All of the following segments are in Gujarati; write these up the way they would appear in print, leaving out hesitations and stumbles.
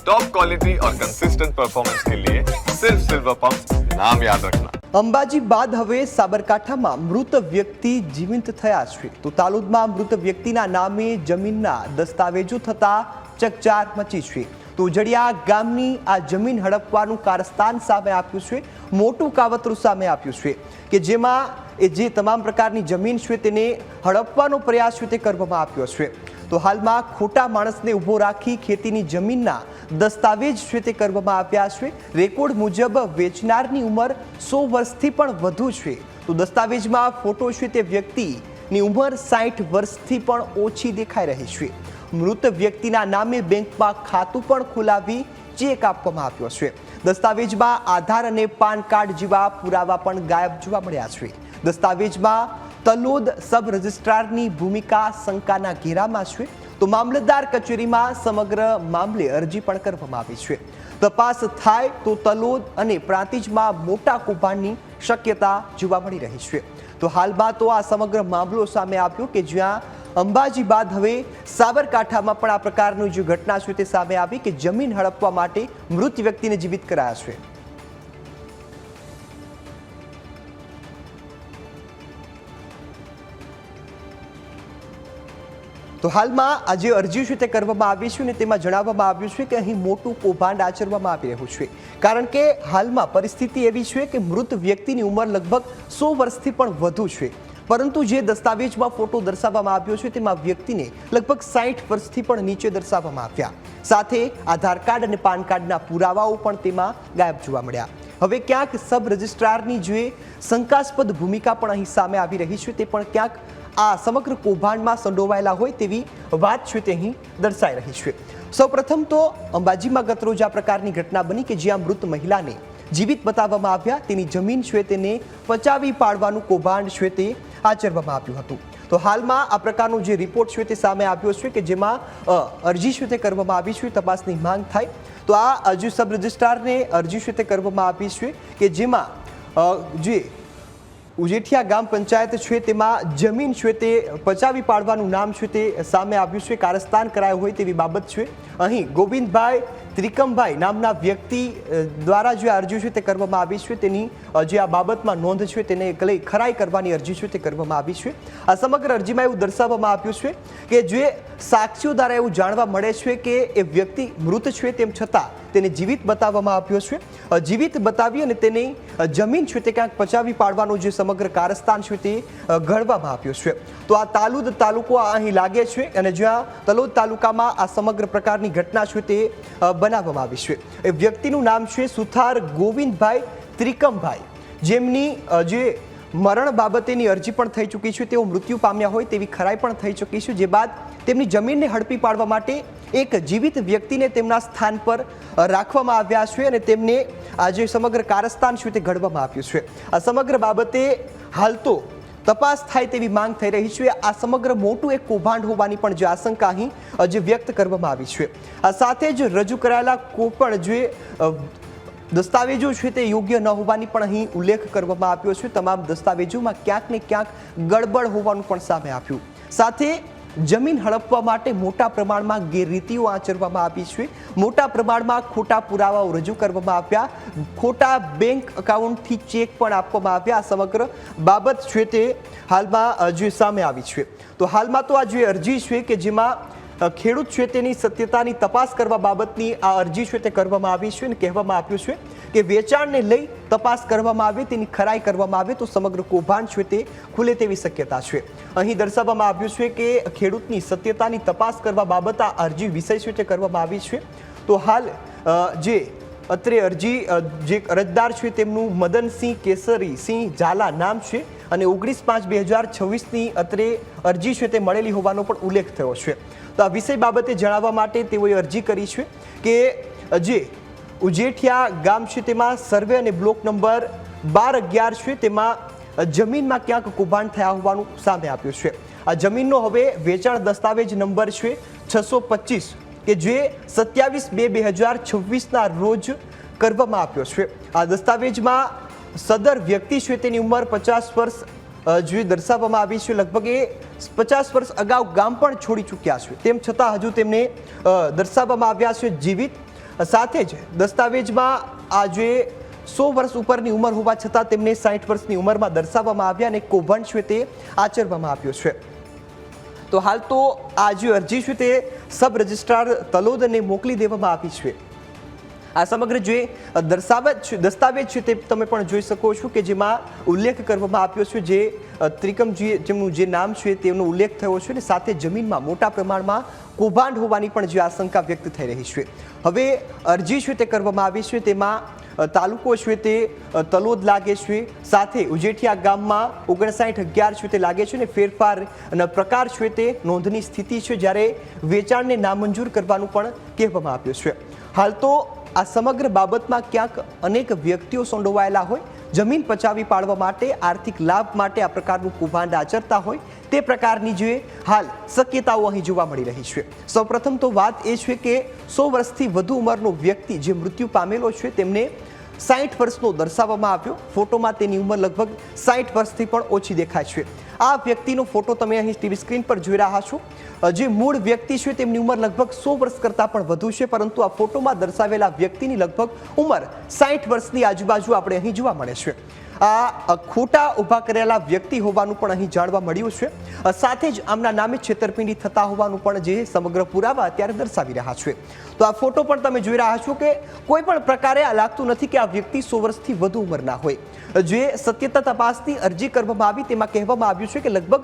टॉप क्वालिटी और कंसिस्टेंट परफॉर्मेंस के लिए सिर्फ सिल्वर पंप नाम याद रखना। અંબાજી બાદ હવે સાબરકાંઠામાં મૃત વ્યક્તિ જીવંત થયા છે તો તાલુદમાં મૃત વ્યક્તિના નામે જમીનના દસ્તાવેજો થતા ચકચાર મચી છે તો ઉજળિયા ગામની આ જમીન હડપવાનું કારસ્તાન સામે આપ્યું છે, મોટું કાવતરું સામે આપ્યું છે કે જેમાં જે તમામ પ્રકારની જમીન છે તેને હડપવાનો પ્રયાસ છે તે કરવામાં આવ્યો છે। તો હાલમાં ખોટા માણસને ઊભો રાખી ખેતીની જમીનના દસ્તાવેજ છે તે કરવામાં આવ્યા છે। રેકોર્ડ મુજબ વેચનારની ઉંમર 100 વર્ષથી પણ વધુ છે તો દસ્તાવેજમાં ફોટો છે તે વ્યક્તિની ઉંમર 60 વર્ષથી પણ ઓછી દેખાઈ રહી છે। મૃત વ્યક્તિના નામે બેંકમાં ખાતું પણ ખોલાવી ચેક આપવામાં આવ્યો છે। દસ્તાવેજમાં આધાર અને પાન કાર્ડ જેવા પુરાવા પણ ગાયબ જોવા મળ્યા છે। દસ્તાવેજમાં તલોદ સબ રજિસ્ટ્રારની ભૂમિકા શંકાના ઘેરામાં છે તો મામલતદાર કચેરીમાં સમગ્ર મામલે અરજી પણ કરવામાં આવી છે। તપાસ થાય તો તલોદ અને પ્રાંતિજમાં મોટા કૌભાંડની શક્યતા જોવા મળી રહી છે। તો હાલમાં તો આ સમગ્ર મામલો સામે આવ્યો કે જ્યાં અંબાજી બાદ હવે સાબરકાંઠામાં પણ આ પ્રકારની જે ઘટના છે તે સામે આવી કે જમીન હડપવા માટે મૃત વ્યક્તિને જીવિત કરાયા છે। તો હાલમાં આ જે અરજી છે તે કરવામાં આવી છે અને તેમાં જણાવવામાં આવ્યું છે કે અહીં મોટું કૌભાંડ આચરવામાં આવી રહ્યું છે કારણ કે હાલમાં પરિસ્થિતિ એવી છે કે મૃત વ્યક્તિની ઉંમર લગભગ 100 વર્ષથી પણ વધુ છે પરંતુ જે દસ્તાવેજમાં ફોટો દર્શાવવામાં આવ્યો છે તેમાં વ્યક્તિને લગભગ 60 વર્ષથી પણ નીચે દર્શાવવામાં આવ્યા, સાથે આધાર કાર્ડ અને પાન કાર્ડના પુરાવાઓ પણ તેમાં ગાયબ જોવા મળ્યા। હવે ક્યાંક સબ રજિસ્ટ્રારની જે શંકાસ્પદ ભૂમિકા પણ અહીં સામે આવી રહી છે તે પણ ક્યાંક આ સમગ્ર કૌભાંડમાં સંડોવાયેલા હોય તેવી વાત છે તે અહીં દર્શાઈ રહી છે। સૌપ્રથમ તો અંબાજીમાં ગતરોજ આ પ્રકારની ઘટના બની કે જ્યાં મૃત મહિલાને જીવિત બતાવવામાં આવ્યા, તેની જમીન છે તેને પચાવી પાડવાનું કૌભાંડ છે તે આચરવામાં આવ્યું હતું। તો હાલમાં આ પ્રકારનો જે રિપોર્ટ છે તે સામે આવ્યો છે કે જેમાં અરજી છે તે કરવામાં આવી છે, તપાસની માંગ થાય તો આ અરજી સબ રજિસ્ટ્રારને અરજી છે તે કરવામાં આવી છે કે જેમાં જે ઉજેઠિયા ગામ પંચાયત છે તેમાં જમીન છે તે પચાવી પાડવાનું નામ છે તે સામે આવ્યું છે, કારસ્તાન કરાયું હોય તેવી બાબત છે। અહીં ગોવિંદભાઈ ત્રિકમભાઈ નામના વ્યક્તિ દ્વારા જે અરજી છે તે કરવામાં આવી છે તેની જે આ બાબતમાં નોંધ છે તેને ખરાઈ કરવાની અરજી છે તે કરવામાં આવી છે। આ સમગ્ર અરજીમાં એવું દર્શાવવામાં આવ્યું છે કે જે સાક્ષીઓ દ્વારા એવું જાણવા મળે છે કે એ વ્યક્તિ મૃત છે તેમ છતાં તેને જીવિત બતાવવામાં આવ્યો છે, જીવિત બતાવી અને તેની જમીન છે તે ક્યાંક પચાવી પાડવાનો જે સમગ્ર કારસ્તાન છે તે ઘડવામાં આવ્યો છે। તો આ તાલુદ તાલુકો અહીં લાગે છે અને જ્યાં તલોદ તાલુકામાં આ સમગ્ર પ્રકારની ઘટના છે તે બનાવવામાં આવી છે। એ વ્યક્તિનું નામ છે સુથાર ગોવિંદભાઈ ત્રિકમભાઈ, જેમની જે મરણ બાબતેની અરજી પણ થઈ ચૂકી છે, તેઓ મૃત્યુ પામ્યા હોય તેવી ખરાઈ પણ થઈ ચૂકી છે, જે બાદ તેમની જમીનને હડપી પાડવા માટે એક જીવિત વ્યક્તિને તેમના સ્થાન પર રાખવામાં આવ્યા છે અને તેમને આ જે સમગ્ર કારસ્તાન છે તે ઘડવામાં આવ્યું છે। આ સમગ્ર બાબતે હાલ તો તપાસ થાય તેવી માંગ થઈ રહી છે। આ સમગ્ર મોટું એક કૌભાંડ હોવાની પણ જે આશંકા અહીં જે વ્યક્ત કરવામાં આવી છે। આ સાથે જ રજૂ કરાયેલા કોઈ પણ જે દસ્તાવેજો છે તે યોગ્ય ન હોવાની પણ અહીં ઉલ્લેખ કરવામાં આવ્યો છે। તમામ દસ્તાવેજોમાં ક્યાંક ને ક્યાંક ગડબડ હોવાનું પણ સામે આવ્યું, સાથે જમીન હડપવા માટે મોટા પ્રમાણમાં ગેરરીતિઓ આચરવામાં આવી છે, મોટા પ્રમાણમાં ખોટા પુરાવાઓ રજૂ કરવામાં આવ્યા, ખોટા બેંક એકાઉન્ટથી ચેક પણ આપવામાં આવ્યા। આ સમગ્ર બાબત છે તે હાલમાં જે સામે આવી છે। તો હાલમાં તો આ જે અરજી છે કે જેમાં ખેડૂત છે તેની સત્યતાની તપાસ કરવા બાબતની આ અરજી છે તે કરવામાં આવી છે અને કહેવામાં આવ્યું છે કે વેચાણને લઈ તપાસ કરવામાં આવે, તેની ખરાઈ કરવામાં આવે તો સમગ્ર કૌભાંડ છે તે ખુલે તેવી શક્યતા છે। અહીં દર્શાવવામાં આવ્યું છે કે ખેડૂતની સત્યતાની તપાસ કરવા બાબત આ અરજી વિષય છે તે કરવામાં આવી છે। તો હાલ જે અત્રે અરજી જે અરજદાર છે તેમનું મદનસિંહ કેસરીસિંહ ઝાલા નામ છે અને 19/5/2026ની અત્રે અરજી છે તે મળેલી હોવાનો પણ ઉલ્લેખ થયો છે। તો આ વિષય બાબતે જણાવવા માટે તેઓએ અરજી કરી છે કે જે ઉજેઠિયા ગામ છે તેમાં સર્વે અને બ્લોક નંબર 12-11 છે તેમાં જમીનમાં ક્યાંક કૌભાંડ થયા હોવાનું સામે આવ્યું છે। આ જમીનનો હવે વેચાણ દસ્તાવેજ નંબર છે 625 કે જે 27/2/2026ના રોજ કરવામાં આવ્યો છે। આ દસ્તાવેજમાં સદર વ્યક્તિ છે તેની ઉંમર 50 વર્ષ જે દર્શાવવામાં આવી છે, લગભગ એ 50 વર્ષ અગાઉ ગામ પણ છોડી ચૂક્યા છે, તેમ છતાં હજુ તેમને દર્શાવવામાં આવ્યા છે જીવિત। સાથે જ દસ્તાવેજમાં આ જે 100 વર્ષ ઉપરની ઉંમર હોવા છતાં તેમને 60 વર્ષની ઉંમરમાં દર્શાવવામાં આવ્યા અને કૌભાંડ છે તે આચરવામાં આવ્યો છે. તો હાલ તો આ જે અરજી છે તે સબ રજિસ્ટ્રાર તલોદને મોકલી દેવામાં આવી છે. આ સમગ્ર જે દસ્તાવેજ છે તે તમે પણ જોઈ શકો છો કે જેમાં ઉલ્લેખ કરવામાં આવ્યો છે જે ત્રિકમજી જેમનું જે નામ છે તેનો ઉલ્લેખ થયો છે અને સાથે જમીનમાં મોટા પ્રમાણમાં કૌભાંડ હોવાની પણ જે આશંકા વ્યક્ત થઈ રહી છે. હવે અરજી છે તે કરવામાં આવી છે, તેમાં તાલુકો છે તે તલોદ લાગે છે, સાથે ઉજેઠિયા ગામમાં 5911 છે તે લાગે છે અને ફેરફાર અને પ્રકાર છે તે નોંધની સ્થિતિ છે, જ્યારે વેચાણને નામંજૂર કરવાનું પણ કહેવામાં આવ્યું છે. હાલ તો આ સમગ્ર બાબતમાં ક્યાંક અનેક વ્યક્તિઓ સંડોવાયેલા હોય, જમીન પચાવી પાડવા માટે, આર્થિક લાભ માટે આ પ્રકારનું કૌભાંડ આચરતા હોય તે પ્રકારની જે હાલ શક્યતાઓ અહીં જોવા મળી રહી છે. સૌપ્રથમ તો વાત એ છે કે 100 વર્ષથી વધુ ઉંમરનો વ્યક્તિ જે મૃત્યુ પામેલો છે તેમને 60 વર્ષનો દર્શાવવામાં આવ્યો. ફોટોમાં તેની ઉંમર લગભગ 60 વર્ષથી પણ ઓછી દેખાય છે. આ વ્યક્તિનો ફોટો તમે અહીં ટીવી સ્ક્રીન પર જોઈ રહ્યા છો. જે મૂળ વ્યક્તિ છે તેમની ઉંમર લગભગ 100 વર્ષ કરતાં પણ વધુ છે, પરંતુ આ ફોટોમાં દર્શાવેલા વ્યક્તિની લગભગ ઉંમર 60 વર્ષની આજુબાજુ આપણે અહીં જોવા મળે છે. આ ખોટા ઊભા કરેલા વ્યક્તિ હોવાનું પણ અહીં જાણવા મળ્યું છે. સાથે જ આમના નામે છેતરપિંડી થતા હોવાનું પણ જે સમગ્ર પુરાવા અત્યારે દર્શાવી રહ્યા છે. તો આ ફોટો પણ તમે જોઈ રહ્યા છો કે કોઈ પણ પ્રકારે આ લાગતું નથી કે આ વ્યક્તિ 100 વર્ષથી વધુ ઉંમરના હોય. જે સત્યતા તપાસની અરજી કરવામાં આવી તેમાં કહેવામાં આવ્યું છે કે લગભગ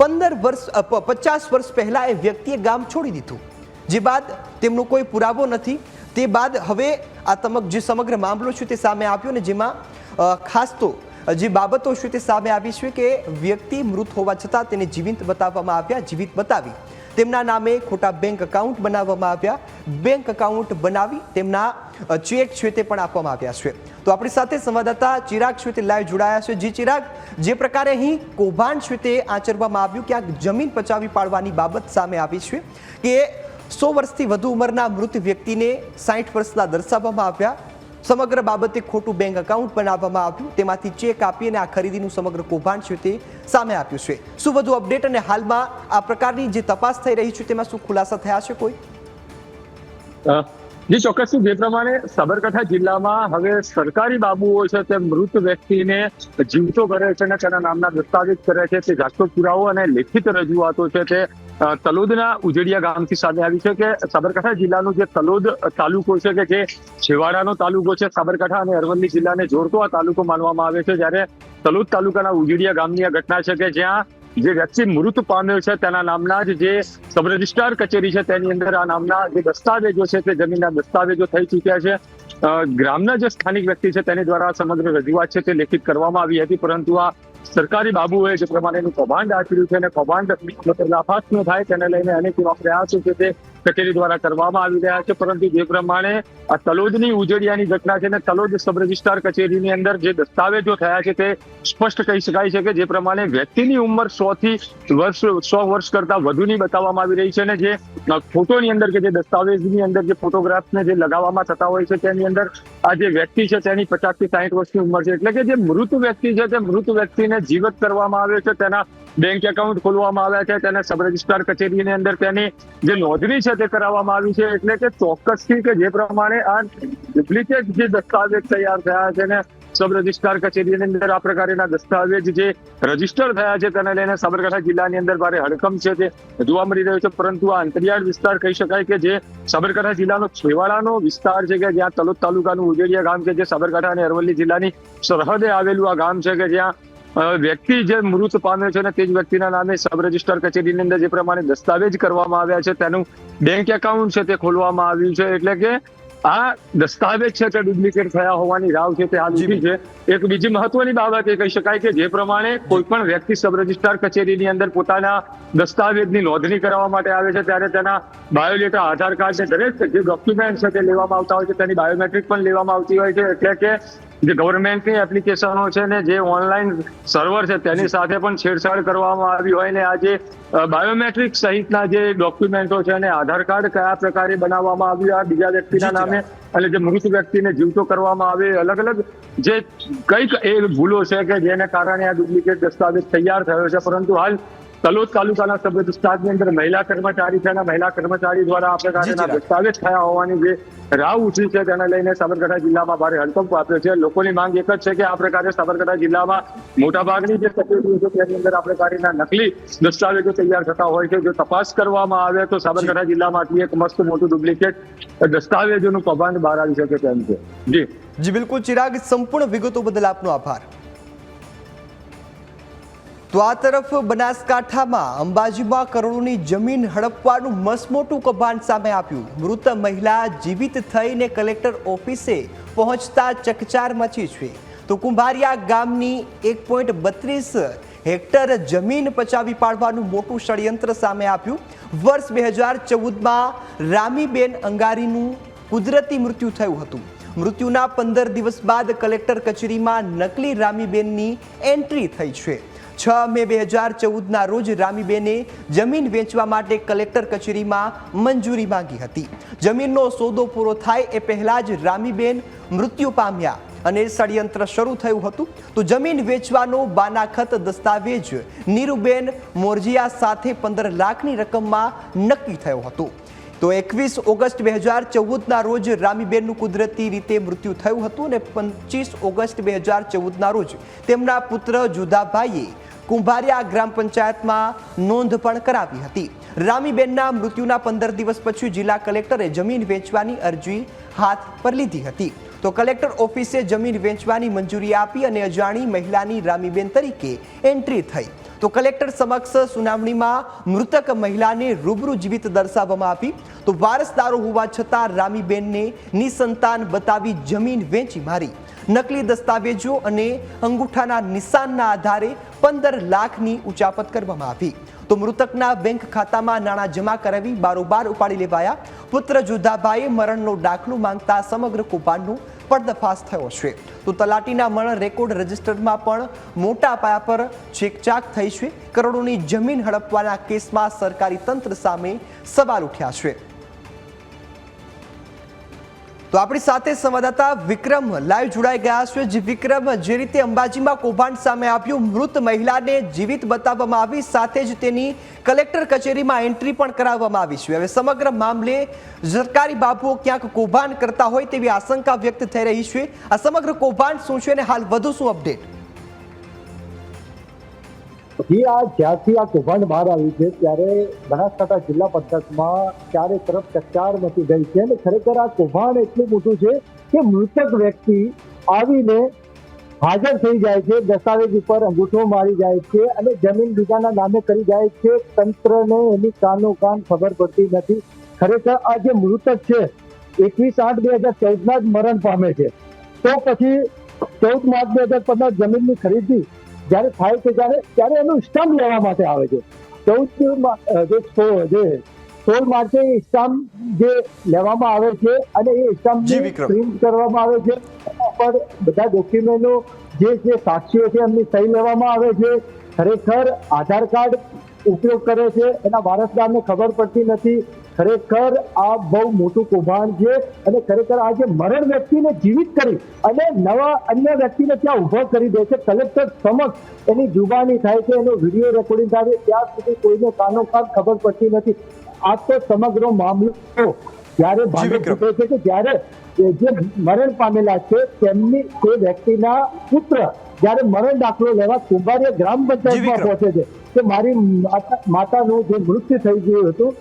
50 વર્ષ પહેલા એ વ્યક્તિએ ગામ છોડી દીધું, જે બાદ તેમનો કોઈ પુરાવો નથી. તે બાદ હવે આ જે સમગ્ર મામલો છે તે સામે આવ્યો ને જેમાં ખાસ તો જે બાબતો છે તે સામે આવી છે કે વ્યક્તિ મૃત હોવા છતાં તેને જીવિત બતાવવામાં આવ્યા. જીવિત બતાવી તેમના નામે ખોટા બેંક એકાઉન્ટ બનાવવામાં આવ્યા. બેંક એકાઉન્ટ બનાવી તેમના ચેક છે તે પણ આપવામાં આવ્યા છે. તો આપણી સાથે સંવાદદાતા ચિરાગ છે તે લાઈવ જોડાયા છે. જી ચિરાગ, જે પ્રકારે અહીં કૌભાંડ છે તે આચરવામાં આવ્યું, ક્યાંક જમીન પચાવી પાડવાની બાબત સામે આવી છે કે 100 વર્ષથી વધુ ઉંમરના મૃત વ્યક્તિને 60 વર્ષના દર્શાવવામાં આવ્યા. સમગ્ર બાબતે ખોટું બેંક એકાઉન્ટ બનાવવામાં આવ્યું, તેમાંથી ચેક આપી અને આ ખરીદીનું સમગ્ર કૌભાંડ છે તે સામે આપ્યું છે. શું વધુ અપડેટ અને હાલમાં આ પ્રકારની જે તપાસ થઈ રહી છે તેમાં શું ખુલાસા થયા છે કોઈ? જે ચોક્કસ જે પ્રમાણે સાબરકાંઠા જિલ્લામાં હવે સરકારી બાબુઓ છે તે મૃત વ્યક્તિને જીવતો કરે છે અને તેના નામના દસ્તાવેજ કરે છે. તે જાતો પુરાવો અને લેખિત રજૂઆતો છે તે તલોદના ઉજેડિયા ગામથી સામે આવી છે કે સાબરકાંઠા જિલ્લાનું જે તલોદ તાલુકો છે કે જે છેવાડાનો તાલુકો છે, સાબરકાંઠા અને અરવલ્લી જિલ્લાને જોડતો આ તાલુકો માનવામાં આવે છે. જ્યારે તલોદ તાલુકાના ઉજેડિયા ગામની આ ઘટના છે કે જ્યાં જે વ્યક્તિ મૃત પામ્યો છે તેના નામના જ જે સબ રજિસ્ટ્રાર કચેરી છે તેની અંદર આ નામના જે દસ્તાવેજો છે તે જમીનના દસ્તાવેજો થઈ ચૂક્યા છે. ગ્રામના જે સ્થાનિક વ્યક્તિ છે તેની દ્વારા સમગ્ર રજૂઆત છે તે લેખિત કરવામાં આવી હતી, પરંતુ આ સરકારી બાબુએ જે પ્રમાણેનું કૌભાંડ આચર્યું છે અને કૌભાંડ પર્દાફાશ ન થાય તેને લઈને અનેક એવા પ્રયાસો છે તે કચેરી દ્વારા કરવામાં આવી રહ્યા છે. પરંતુ જે પ્રમાણે આ તલોદની ઉજેડિયાની ઘટના છે ને તલોદ સબ રજિસ્ટ્રાર કચેરીની અંદર જે દસ્તાવેજો થયા છે તે સ્પષ્ટ કહી શકાય છે કે જે પ્રમાણે વ્યક્તિની ઉંમર 100 વર્ષ કરતા વધુની બતાવવામાં આવી રહી છે અને જે ફોટોની અંદર કે જે દસ્તાવેજની અંદર જે ફોટોગ્રાફને જે લગાવવામાં થતા હોય છે તેની અંદર આ જે વ્યક્તિ છે તેની 50 થી 60 વર્ષની ઉંમર છે. એટલે કે જે મૃત વ્યક્તિ છે તે મૃત વ્યક્તિને જીવિત કરવામાં આવ્યો છે, તેના બેંક એકાઉન્ટ ખોલવામાં આવ્યા છે, તેને સબ રજિસ્ટ્રાર કચેરીની અંદર તેની જે નોંધણી છે તે કરાવવામાં આવી છે. એટલે કે ચોક્કસથી કે જે પ્રમાણે આ ડુપ્લિકેટ જે દસ્તાવેજ તૈયાર થયા છે ને સબ રજિસ્ટ્રાર કચેરીની અંદર આ પ્રકારના દસ્તાવેજ જે રજીસ્ટર થયા છે તેને લઈને સાબરકાંઠા જિલ્લાની અંદર ભારે હડકંપ છે તે જોવા મળી રહ્યો છે. પરંતુ આ અંતરિયાળ વિસ્તાર કહી શકાય કે જે સાબરકાંઠા જિલ્લાનો છેવાડાનો વિસ્તાર છે કે જ્યાં તલોદ તાલુકાનું ઉજેડિયા ગામ છે જે સાબરકાંઠા અને અરવલ્લી જિલ્લાની સરહદે આવેલું આ ગામ છે કે જ્યાં વ્યક્તિ જે મૃત પામ્યો છે ને તે જ વ્યક્તિના નામે સબ રજિસ્ટ્રાર કચેરીની અંદર જે પ્રમાણે દસ્તાવેજ કરવામાં આવ્યા છે તેનું બેંક એકાઉન્ટ છે તે ખોલવામાં આવ્યું છે. એટલે કે આ દસ્તાવેજ છે તે ડુપ્લિકેટ થયા હોવાની રાવ છે તે હાલ ઉઠી છે. એક બીજી મહત્વની બાબત એ કહી શકાય કે જે પ્રમાણે કોઈ પણ વ્યક્તિ સબ રજિસ્ટ્રાર કચેરીની અંદર પોતાના દસ્તાવેજની નોંધણી કરવા માટે આવે છે ત્યારે તેના બાયોડેટા, આધાર કાર્ડ ને દરેક જે ડોક્યુમેન્ટ છે તે લેવામાં આવતા હોય છે, તેની બાયોમેટ્રિક પણ લેવામાં આવતી હોય છે. એટલે કે જે ગવર્મેન્ટની એપ્લિકેશનો છે ને જે ઓનલાઈન સર્વર છે તેની સાથે પણ છેડછાડ કરવામાં આવી હોય ને આ જે બાયોમેટ્રિક સહિતના જે ડોક્યુમેન્ટો છે અને આધાર કાર્ડ કયા પ્રકારે બનાવવામાં આવ્યું આ બીજા વ્યક્તિના નામે અને જે મૃત વ્યક્તિને જીવતો કરવામાં આવે, અલગ અલગ જે કઈક એ ભૂલો છે કે જેને કારણે આ ડુપ્લિકેટ દસ્તાવેજ તૈયાર થયો છે. પરંતુ હાલ તલોદ તાલુકાના સબ વિસ્તારની અંદર મહિલા કર્મચારી છે અને મહિલા કર્મચારી દ્વારા આ પ્રકારના દસ્તાવેજ થયા હોવાની જે રાવ ઉઠી છે તેને લઈને સાબરકાંઠા જિલ્લામાં ભારે હડકંપ આપ્યો છે. લોકોની માંગ એક જ છે કે આ પ્રકારે સાબરકાંઠા જિલ્લામાં મોટાભાગની જે કચેરીઓ છે તેની અંદર આ પ્રકારના નકલી દસ્તાવેજો તૈયાર થતા હોય છે. જો તપાસ કરવામાં આવે તો સાબરકાંઠા જિલ્લામાંથી એક મસ્ત મોટું ડુપ્લિકેટ દસ્તાવેજોનું કૌભાંડ બહાર આવી શકે તેમ છે. જી બિલકુલ ચિરાગ, સંપૂર્ણ વિગતો બદલ આપનો આભાર. તો આ તરફ બનાસકાંઠામાં અંબાજીમાં કરોડોની જમીન હડપવાનું મસમોટું કૌભાંડ સામે આવ્યું. મૃત મહિલા જીવિત થઈને કલેક્ટર ઓફિસે પહોંચતા ચકચાર મચી છે. તો કુંભારિયા ગામની 1.32 હેક્ટર જમીન પચાવી પાડવાનું મોટું ષડયંત્ર સામે આવ્યું. વર્ષ 2014માં રામીબેન અંગારીનું કુદરતી મૃત્યુ થયું હતું. મૃત્યુના 15 દિવસ બાદ કલેક્ટર કચેરીમાં નકલી રામીબેનની એન્ટ્રી થઈ છે. 6 મે 2014ના રોજ રામીબેને જમીન વેચવા માટે કલેક્ટર કચેરીમાં મંજૂરી માંગી હતી. જમીનનો સોદો પૂરો થાય એ પહેલા જ રામીબેન મૃત્યુ પામ્યા અને ષડયંત્ર શરૂ થયું હતું. તો જમીન વેચવાનો બાનાખત દસ્તાવેજ નીરુબેન મોરજીયા સાથે 15 લાખની રકમમાં નક્કી થયો હતો. તો 21 ઓગસ્ટ 2014ના રોજ રામીબેનનું કુદરતી રીતે મૃત્યુ થયું હતું અને 25 ઓગસ્ટ 2014ના રોજ તેમના પુત્ર જુદાભાઈએ કુંભારિયા ગ્રામ પંચાયતમાં નોંધ પણ કરાવી હતી. રામીબેનના મૃત્યુના 15 દિવસ પછી જિલ્લા કલેક્ટરે જમીન વેચવાની અરજી હાથ પર લીધી હતી. તો કલેક્ટર ઓફિસે જમીન વેચવાની મંજૂરી આપી અને અજાણી મહિલાની રામીબેન તરીકે એન્ટ્રી થઈ. તો કલેક્ટર સમક્ષ સુનાવણીમાં મૃતક મહિલાને રૂબરૂ જીવિત દર્શાવવામાં આવી. તો વારસદારો હોવા છતાં રામીબેનને નિસંતાન બતાવી જમીન વેચી મારી. નકલી દસ્તાવેજો અને અંગૂઠાના નિશાનના આધારે 15 લાખની ઉચાપત કરવામાં આવી. તો મૃતકના બેંક ખાતામાં નાણાં જમા કરાવી બારોબાર ઉપાડી લેવાયા. પુત્ર જુદાભાઈએ મરણનો દાખલો માંગતા સમગ્ર કૌભાંડનો પર્દાફાશ થયો છે. તો તલાટીના મરણ રેકોર્ડ રજિસ્ટરમાં પણ મોટા પાયા પર ચેકચાક થઈ છે. કરોડોની જમીન હડપવાના કેસમાં સરકારી તંત્ર સામે સવાલ ઉઠ્યા છે. તો આપણી સાથે સંવાદદાતા વિક્રમ લાઈવ જોડાઈ ગયા છે. જે વિક્રમ, જે રીતે અંબાજીમાં કૌભાંડ સામે આવ્યું, મૃત મહિલાને જીવિત બતાવવામાં આવી, સાથે જ તેની કલેક્ટર કચેરીમાં એન્ટ્રી પણ કરાવવામાં આવી છે. હવે સમગ્ર મામલે સરકારી બાબુઓ ક્યાંક કૌભાંડ કરતા હોય તેવી આશંકા વ્યક્ત થઈ રહી છે. આ સમગ્ર કૌભાંડ શું છે અને હાલ વધુ શું અપડેટ? જ્યારથી આ કૌભાંડ બહાર આવ્યું છે ત્યારે બનાસકાંઠા જિલ્લા પંથકમાં ચારે તરફ ચકચાર મચી ગઈ છે અને ખરેખર આ કૌભાંડ એટલું મોટું છે કે મૃતક વ્યક્તિ આવીને હાજર થઈ જાય છે, દસ્તાવેજ ઉપર અંગૂઠો મારી જાય છે અને જમીન બીજાના નામે કરી જાય છે. તંત્રને એની કાનો કાન ખબર પડતી નથી. ખરેખર આ જે મૃતક છે 21/8/2014ના જ મરણ પામે છે. તો પછી 14 માર્ચ 2015 જમીનની ખરીદી જયારે થાય છે ત્યારે એનું સ્ટામ્પ લેવા માટે આવે છે. 16 માર્ચે સ્ટામ્પ જે લેવામાં આવે છે અને એ સ્ટામ્પ પ્રિન્ટ કરવામાં આવે છે. એના પર બધા ડોક્યુમેન્ટો જે સાક્ષીઓ છે એમની સહી લેવામાં આવે છે. ખરેખર આધાર કાર્ડ ઉપયોગ કરે છે, એના વારસદારને ખબર પડતી નથી. ખરેખર આ બહુ મોટું કૌભાંડ છે અને ખરેખર આ જે મરણ વ્યક્તિને જીવિત કરી અને નવા અન્ય વ્યક્તિને ત્યાં ઉભો કરી દે છે. કલેક્ટર સમક્ષ એની જુબાની થાય છે, એનો વિડીયો રેકોર્ડિંગ થાય છે, ત્યાં સુધી કોઈને કાનો કાન ખબર પડતી નથી. આ તો સમગ્ર મામલો જ્યારે ભાંડે ફૂટે છે કે જ્યારે જે મરણ પામેલા છે તેમની તે વ્યક્તિના પુત્ર જ્યારે મરણ દાખલો લેવા કુંભારિયા ગ્રામ પંચાયતમાં પહોંચે છે કે મારી માતાનું જે મૃત્યુ થઈ ગયું હતું,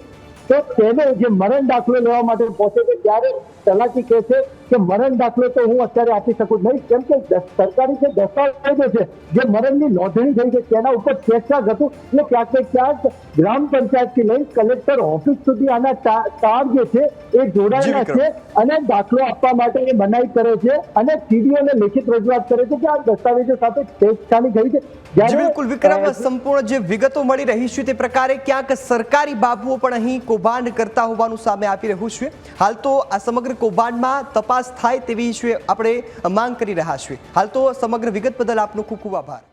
તો તેને જે મરણ દાખલો લેવા માટે પહોંચે છે ત્યારે તલાટી કહે છે કે મરણ દાખલો તો હું અત્યારે આપી શકું નહીં, કેમ કે સરકારી જે દસ્તાવેજો છે, જે મરણની નોંધણી થઈ છે તેના ઉપર ચેકચાક હતું. એટલે ક્યાંક ને ક્યાંક ગ્રામ પંચાયતથી લઈ કલેક્ટર ઓફિસ સુધી આના તાર જે છે એ જોડાયેલા છે અને દાખલો આપવા માટે એ મનાઈ કરે છે અને સીડીઓને લેખિત રજૂઆત કરે છે કે આ દસ્તાવેજો સાથે છેડછાડ થઈ છે. બિલકુલ વિક્રમ, સંપૂર્ણ જે વિગતો મળી રહી છે તે પ્રકારે ક્યાંક સરકારી બાબુઓ પણ અહીં કૌભાંડ કરતા હોવાનું સામે આવી રહ્યું છે. હાલ તો આ સમગ્ર કૌભાંડમાં તપાસ થાય તેવી આપણે માંગ કરી રહ્યા છીએ. હાલ તો સમગ્ર વિગત બદલ આપનો ખૂબ ખૂબ આભાર.